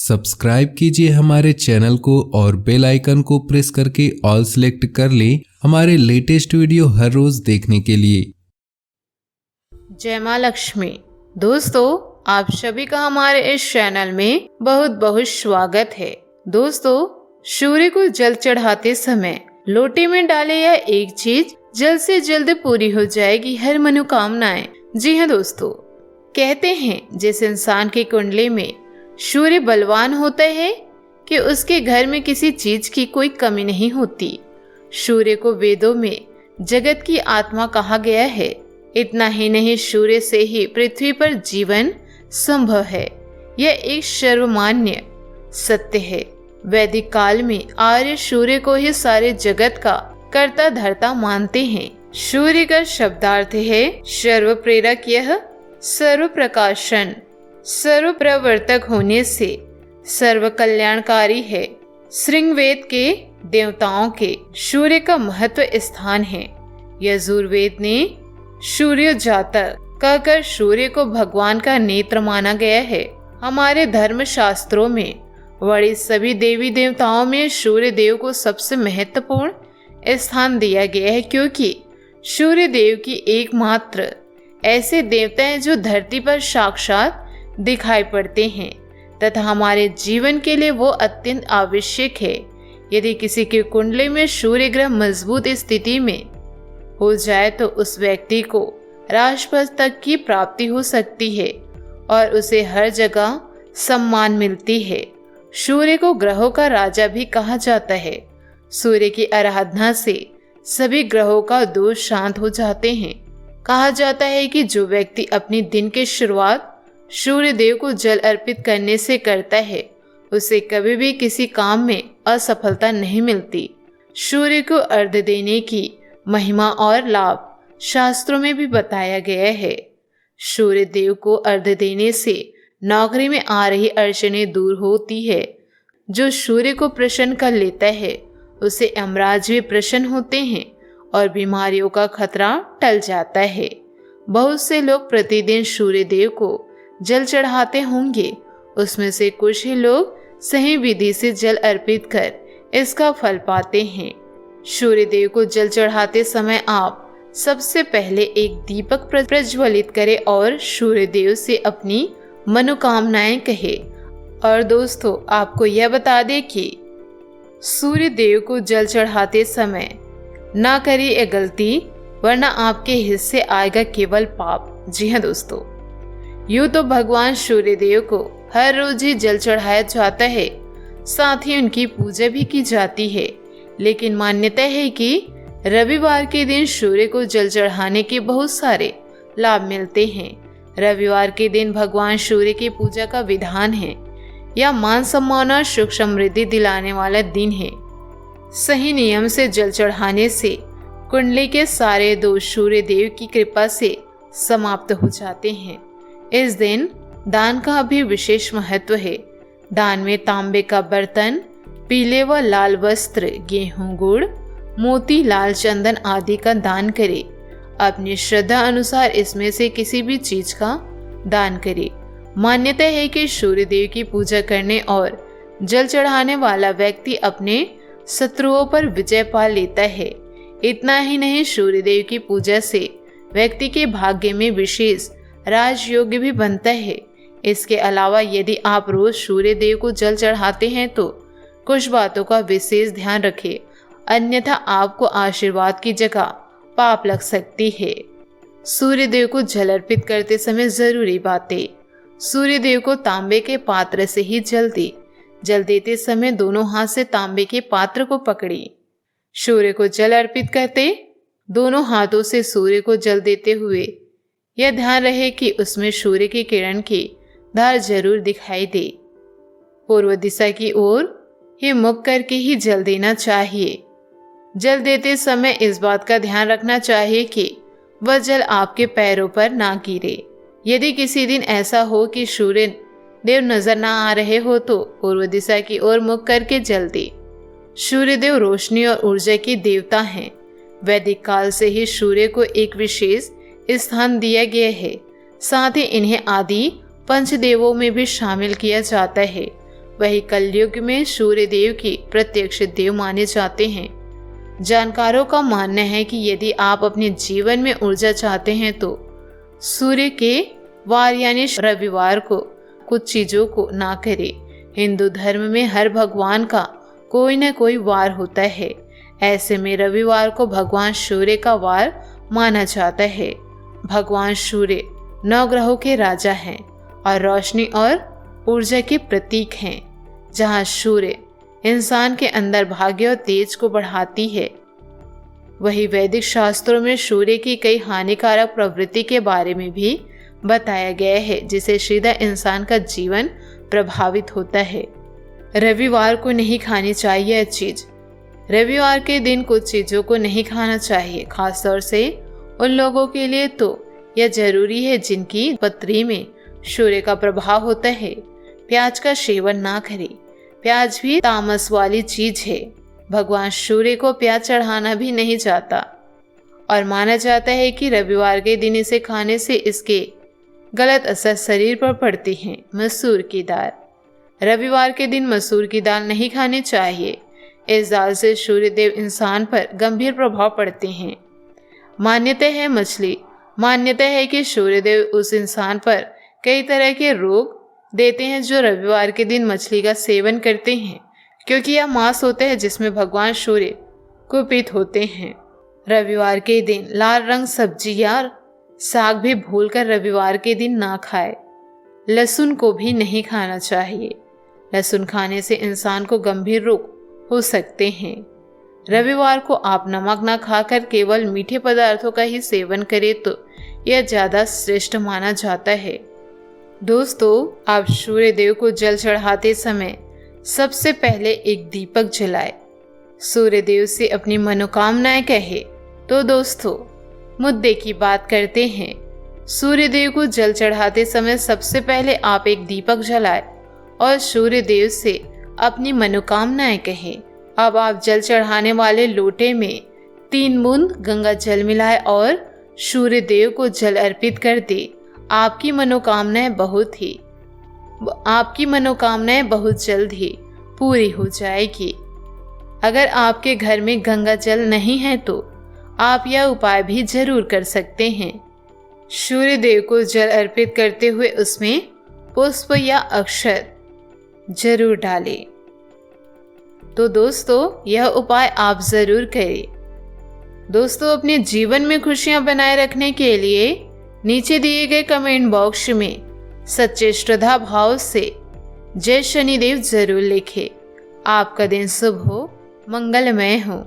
Subscribe कीजिए हमारे channel को और बेल आइकन को प्रेस करके ऑल सिलेक्ट कर लें हमारे लेटेस्ट वीडियो हर रोज देखने के लिए। जय माँ लक्ष्मी। दोस्तों, आप सभी का हमारे इस चैनल में बहुत बहुत स्वागत है। दोस्तों, सूर्य को जल चढ़ाते समय लोटे में डाले यह एक चीज जल्द से जल्द पूरी हो जाएगी हर मनोकामनाएं। जी हाँ दोस्तों, कहते हैं जिस इंसान की कुंडली में सूर्य बलवान होता है कि उसके घर में किसी चीज की कोई कमी नहीं होती। सूर्य को वेदों में जगत की आत्मा कहा गया है। इतना ही नहीं, सूर्य से ही पृथ्वी पर जीवन संभव है। यह एक सर्वमान्य सत्य है। वैदिक काल में आर्य सूर्य को ही सारे जगत का कर्ता धर्ता मानते हैं। सूर्य का शब्दार्थ है सर्व प्रेरक। यह सर्व प्रकाशन, सर्व प्रवर्तक होने से सर्व कल्याणकारी है। श्रृंगवेद के देवताओं के सूर्य का महत्व स्थान है। यजुर्वेद ने सूर्य जातक कहकर सूर्य को भगवान का नेत्र माना गया है। हमारे धर्म शास्त्रों में वर्णित सभी देवी देवताओं में सूर्य देव को सबसे महत्वपूर्ण स्थान दिया गया है, क्योंकि सूर्य देव की एकमात्र ऐसे देवता हैं जो धरती पर साक्षात दिखाई पड़ते हैं तथा हमारे जीवन के लिए वो अत्यंत आवश्यक है। यदि किसी की कुंडली में सूर्य ग्रह मजबूत स्थिति में हो जाए तो उस व्यक्ति को राजपद तक की प्राप्ति हो सकती है और उसे हर जगह सम्मान मिलती है। सूर्य को ग्रहों का राजा भी कहा जाता है। सूर्य की आराधना से सभी ग्रहों का दोष शांत हो जाते हैं। कहा जाता है कि जो व्यक्ति अपनी दिन की शुरुआत सूर्य देव को जल अर्पित करने से करता है उसे कभी भी किसी काम में असफलता नहीं मिलती। सूर्य को अर्घ्य देने की महिमा और लाभ शास्त्रों में भी बताया गया है। सूर्य देव को अर्घ्य देने से नौकरी में आ रही अड़चनें दूर होती है। जो सूर्य को प्रसन्न कर लेता है उसे यमराज भी प्रसन्न होते हैं और बीमारियों का खतरा टल जाता है। बहुत से लोग प्रतिदिन सूर्य देव को जल चढ़ाते होंगे। उसमें से कुछ ही लोग सही विधि से जल अर्पित कर इसका फल पाते हैं। सूर्य देव को जल चढ़ाते समय आप सबसे पहले एक दीपक प्रज्वलित करें और सूर्य देव से अपनी मनोकामनाएं कहे। और दोस्तों, आपको यह बता दें कि सूर्य देव को जल चढ़ाते समय ना करिए ये गलती, वरना आपके हिस्से आएगा केवल पाप। जी हाँ दोस्तों, यूँ तो भगवान सूर्य देव को हर रोज ही जल चढ़ाया जाता है, साथ ही उनकी पूजा भी की जाती है। लेकिन मान्यता है कि रविवार के दिन सूर्य को जल चढ़ाने के बहुत सारे लाभ मिलते हैं। रविवार के दिन भगवान सूर्य की पूजा का विधान है। यह मान सम्मान और सुख समृद्धि दिलाने वाला दिन है। सही नियम से जल चढ़ाने से कुंडली के सारे दोष सूर्य देव की कृपा से समाप्त हो जाते हैं। इस दिन दान का भी विशेष महत्व है। दान में तांबे का बर्तन, पीले व लाल वस्त्र, गेहूं, गुड़, मोती, लाल चंदन आदि का दान करें। अपनी श्रद्धा अनुसार इसमें से किसी भी चीज का दान करें। मान्यता है कि सूर्य देव की पूजा करने और जल चढ़ाने वाला व्यक्ति अपने शत्रुओं पर विजय पा लेता है। इतना ही नहीं, सूर्य देव की पूजा से व्यक्ति के भाग्य में विशेष राजयोग भी बनता है। इसके अलावा यदि आप रोज सूर्य देव को जल चढ़ाते हैं तो कुछ बातों का विशेष ध्यान रखें, अन्यथा आपको आशीर्वाद की जगह पाप लग सकती है। सूर्य देव को जल अर्पित करते समय जरूरी बातें। सूर्य देव को तांबे के पात्र से ही जल दे। जल देते समय दोनों हाथ से तांबे के पात्र को पकड़े। सूर्य को जल अर्पित करते दोनों हाथों से सूर्य को जल देते हुए यह ध्यान रहे कि उसमें सूर्य की किरण की धार जरूर दिखाई दे। पूर्व दिशा की ओर ही मुख करके ही जल देना चाहिए। जल देते समय इस बात का ध्यान रखना चाहिए कि वह जल आपके पैरों पर ना गिरे। यदि किसी दिन ऐसा हो कि सूर्य देव नजर ना आ रहे हो तो पूर्व दिशा की ओर मुख करके जल दे। सूर्य देव रोशनी और ऊर्जा के देवता हैं। वैदिक काल से ही सूर्य को एक विशेष स्थान दिया गया है। साथ ही इन्हें आदि पंचदेवों में भी शामिल किया जाता है। वही कलयुग में सूर्य देव की प्रत्यक्ष देव माने जाते हैं। जानकारों का मानना है कि यदि आप अपने जीवन में ऊर्जा चाहते हैं तो सूर्य के वार यानी रविवार को कुछ चीजों को ना करें। हिंदू धर्म में हर भगवान का कोई न कोई वार होता है। ऐसे में रविवार को भगवान सूर्य का वार माना जाता है। भगवान सूर्य 9 ग्रहों के राजा हैं और रोशनी और ऊर्जा के प्रतीक हैं। जहाँ सूर्य इंसान के अंदर भाग्य और तेज को बढ़ाती है, वही वैदिक शास्त्रों में सूर्य की कई हानिकारक प्रवृत्ति के बारे में भी बताया गया है, जिसे सीधा इंसान का जीवन प्रभावित होता है। रविवार को नहीं खानी चाहिए यह चीज। रविवार के दिन कुछ चीजों को नहीं खाना चाहिए, खासतौर से उन लोगों के लिए तो यह जरूरी है जिनकी पत्री में सूर्य का प्रभाव होता है। प्याज का सेवन ना करें। प्याज भी तामस वाली चीज है। भगवान सूर्य को प्याज चढ़ाना भी नहीं जाता और माना जाता है कि रविवार के दिन इसे खाने से इसके गलत असर शरीर पर पड़ती हैं। मसूर की दाल। रविवार के दिन मसूर की दाल नहीं खानी चाहिए। इस दाल से सूर्य देव इंसान पर गंभीर प्रभाव पड़ते हैं। मान्यता है कि सूर्य देव उस इंसान पर कई तरह के रोग देते हैं जो रविवार के दिन मछली का सेवन करते हैं, क्योंकि यह मांस होता है जिसमें भगवान सूर्य कुपित होते हैं। रविवार के दिन लाल रंग सब्जी या साग भी भूलकर रविवार के दिन ना खाए। लहसुन को भी नहीं खाना चाहिए। लहसुन खाने से इंसान को गंभीर रोग हो सकते हैं। रविवार को आप नमक ना खाकर केवल मीठे पदार्थों का ही सेवन करें तो यह ज्यादा श्रेष्ठ माना जाता है। दोस्तों, आप सूर्य देव को जल चढ़ाते समय सबसे पहले एक दीपक जलाए, सूर्य देव से अपनी मनोकामनाएं कहे। तो दोस्तों, मुद्दे की बात करते हैं। सूर्य देव को जल चढ़ाते समय सबसे पहले आप एक दीपक जलाए और सूर्य देव से अपनी मनोकामनाएं कहें। अब आप जल चढ़ाने वाले लोटे में 3 बूंद गंगा जल मिलाए और सूर्य देव को जल अर्पित कर दे। आपकी मनोकामनाएं बहुत जल्द ही पूरी हो जाएगी। अगर आपके घर में गंगा जल नहीं है तो आप यह उपाय भी जरूर कर सकते हैं। सूर्य देव को जल अर्पित करते हुए उसमें पुष्प या अक्षर जरूर डालें। तो दोस्तों, यह उपाय आप जरूर करें। दोस्तों, अपने जीवन में खुशियां बनाए रखने के लिए नीचे दिए गए कमेंट बॉक्स में सच्चे श्रद्धा भाव से जय शनिदेव जरूर लिखें। आपका दिन शुभ हो, मंगलमय हो।